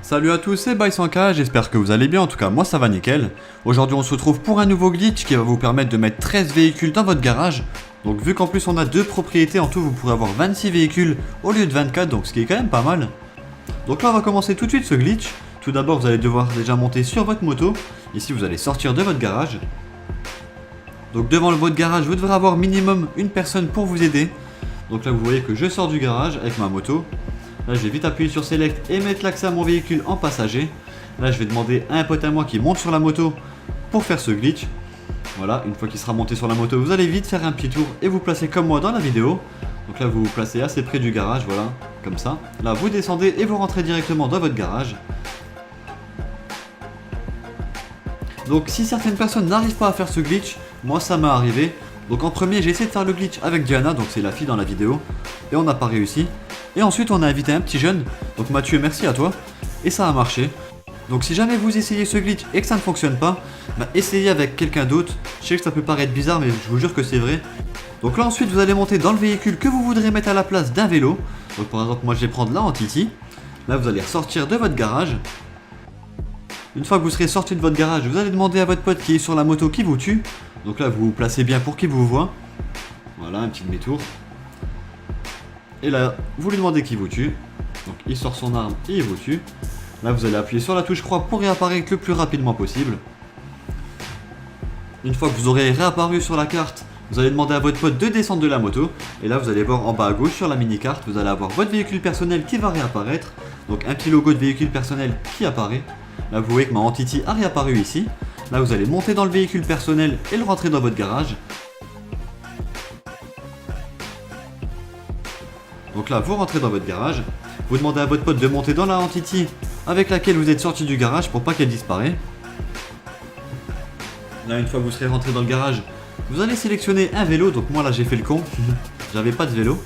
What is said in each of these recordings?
Salut à tous, c'est By100K, j'espère que vous allez bien, en tout cas moi ça va nickel. Aujourd'hui on se retrouve pour un nouveau glitch qui va vous permettre de mettre 13 véhicules dans votre garage. Donc vu qu'en plus on a 2 propriétés, en tout vous pourrez avoir 26 véhicules au lieu de 24, donc ce qui est quand même pas mal. Donc là on va commencer tout de suite ce glitch. Tout d'abord vous allez devoir déjà monter sur votre moto. Ici vous allez sortir de votre garage. Donc devant votre garage vous devrez avoir minimum une personne pour vous aider. Donc là vous voyez que je sors du garage avec ma moto. Là je vais vite appuyer sur Select et mettre l'accès à mon véhicule en passager. Là je vais demander à un pote à moi qui monte sur la moto pour faire ce glitch. Voilà, une fois qu'il sera monté sur la moto, vous allez vite faire un petit tour et vous placer comme moi dans la vidéo. Donc là vous vous placez assez près du garage, voilà, comme ça. Là vous descendez et vous rentrez directement dans votre garage. Donc si certaines personnes n'arrivent pas à faire ce glitch, moi ça m'est arrivé. Donc en premier j'ai essayé de faire le glitch avec Diana, donc c'est la fille dans la vidéo, et on n'a pas réussi. Et ensuite on a invité un petit jeune, donc Mathieu merci à toi, et ça a marché. Donc si jamais vous essayez ce glitch et que ça ne fonctionne pas, bah essayez avec quelqu'un d'autre. Je sais que ça peut paraître bizarre mais je vous jure que c'est vrai. Donc là ensuite vous allez monter dans le véhicule que vous voudrez mettre à la place d'un vélo. Donc par exemple moi je vais prendre la Entity. Là vous allez ressortir de votre garage. Une fois que vous serez sorti de votre garage, vous allez demander à votre pote qui est sur la moto qui vous tue. Donc là vous vous placez bien pour qu'il vous voit. Voilà, un petit demi-tour. Et là vous lui demandez qui vous tue. Donc il sort son arme et il vous tue. Là vous allez appuyer sur la touche croix pour réapparaître le plus rapidement possible. Une fois que vous aurez réapparu sur la carte, vous allez demander à votre pote de descendre de la moto. Et là vous allez voir en bas à gauche sur la mini-carte, vous allez avoir votre véhicule personnel qui va réapparaître. Donc un petit logo de véhicule personnel qui apparaît. Là vous voyez que ma Entity a réapparu ici. Là vous allez monter dans le véhicule personnel et le rentrer dans votre garage. Donc là vous rentrez dans votre garage. Vous demandez à votre pote de monter dans la Entity avec laquelle vous êtes sorti du garage pour pas qu'elle disparaisse. Là une fois que vous serez rentré dans le garage, vous allez sélectionner un vélo. Donc moi là j'ai fait le con, j'avais pas de vélo.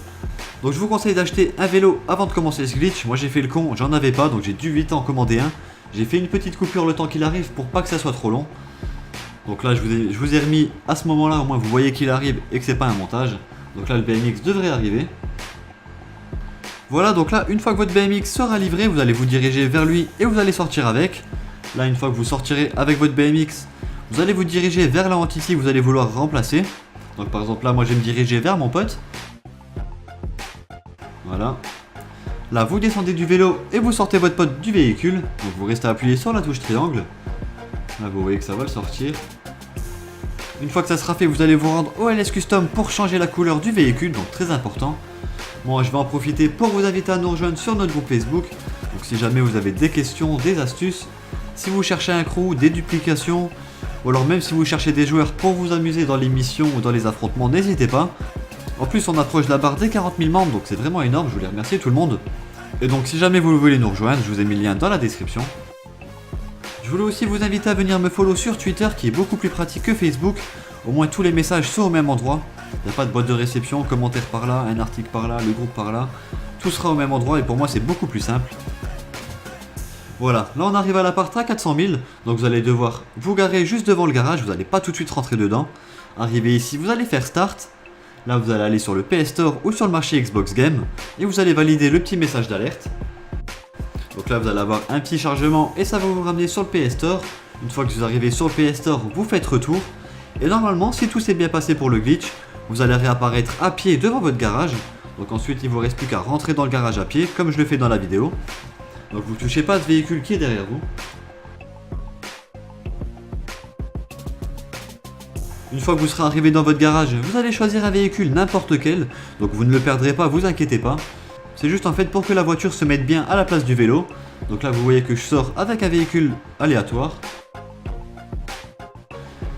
Donc je vous conseille d'acheter un vélo avant de commencer ce glitch. Moi j'ai fait le con, j'en avais pas, donc j'ai dû vite en commander un. J'ai fait une petite coupure le temps qu'il arrive pour pas que ça soit trop long. Donc là je vous ai remis à ce moment là, au moins vous voyez qu'il arrive et que c'est pas un montage. Donc là le BMX devrait arriver. Voilà, donc là une fois que votre BMX sera livré, vous allez vous diriger vers lui et vous allez sortir avec. Là une fois que vous sortirez avec votre BMX, vous allez vous diriger vers la Entity, vous allez vouloir remplacer. Donc par exemple là moi je vais me diriger vers mon pote. Voilà. Là vous descendez du vélo et vous sortez votre pote du véhicule. Donc vous restez appuyé sur la touche triangle. Là vous voyez que ça va le sortir. Une fois que ça sera fait, vous allez vous rendre au LS Custom pour changer la couleur du véhicule, donc très important. Moi je vais en profiter pour vous inviter à nous rejoindre sur notre groupe Facebook. Donc si jamais vous avez des questions, des astuces, si vous cherchez un crew, des duplications, ou alors même si vous cherchez des joueurs pour vous amuser dans les missions ou dans les affrontements, n'hésitez pas. En plus on approche la barre des 40 000 membres, donc c'est vraiment énorme, je voulais remercier tout le monde. Et donc si jamais vous voulez nous rejoindre, je vous ai mis le lien dans la description. Je voulais aussi vous inviter à venir me follow sur Twitter qui est beaucoup plus pratique que Facebook. Au moins tous les messages sont au même endroit. Il n'y a pas de boîte de réception, commentaire par là, un article par là, le groupe par là. Tout sera au même endroit et pour moi c'est beaucoup plus simple. Voilà, là on arrive à l'appart à 400 000. Donc vous allez devoir vous garer juste devant le garage, vous n'allez pas tout de suite rentrer dedans. Arrivé ici, vous allez faire Start. Là vous allez aller sur le PS Store ou sur le marché Xbox Game. Et vous allez valider le petit message d'alerte. Donc là vous allez avoir un petit chargement et ça va vous ramener sur le PS Store. Une fois que vous arrivez sur le PS Store, vous faites retour. Et normalement, si tout s'est bien passé pour le glitch, vous allez réapparaître à pied devant votre garage. Donc ensuite, il ne vous reste plus qu'à rentrer dans le garage à pied, comme je le fais dans la vidéo. Donc vous ne touchez pas ce véhicule qui est derrière vous. Une fois que vous serez arrivé dans votre garage, vous allez choisir un véhicule n'importe lequel. Donc vous ne le perdrez pas, vous inquiétez pas. C'est juste en fait pour que la voiture se mette bien à la place du vélo. Donc là, vous voyez que je sors avec un véhicule aléatoire.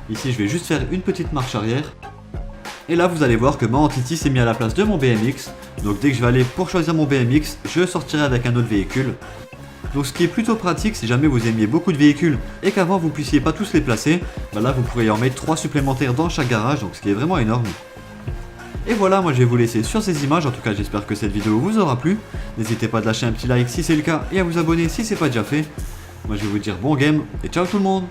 Ici je vais juste faire une petite marche arrière. Et là vous allez voir que ma Entity s'est mis à la place de mon BMX. Donc dès que je vais aller pour choisir mon BMX, je sortirai avec un autre véhicule. Donc ce qui est plutôt pratique si jamais vous aimiez beaucoup de véhicules et qu'avant vous puissiez pas tous les placer, bah là vous pourrez en mettre 3 supplémentaires dans chaque garage, donc ce qui est vraiment énorme. Et voilà, moi je vais vous laisser sur ces images, en tout cas j'espère que cette vidéo vous aura plu. N'hésitez pas à lâcher un petit like si c'est le cas et à vous abonner si c'est pas déjà fait. Moi je vais vous dire bon game et ciao tout le monde.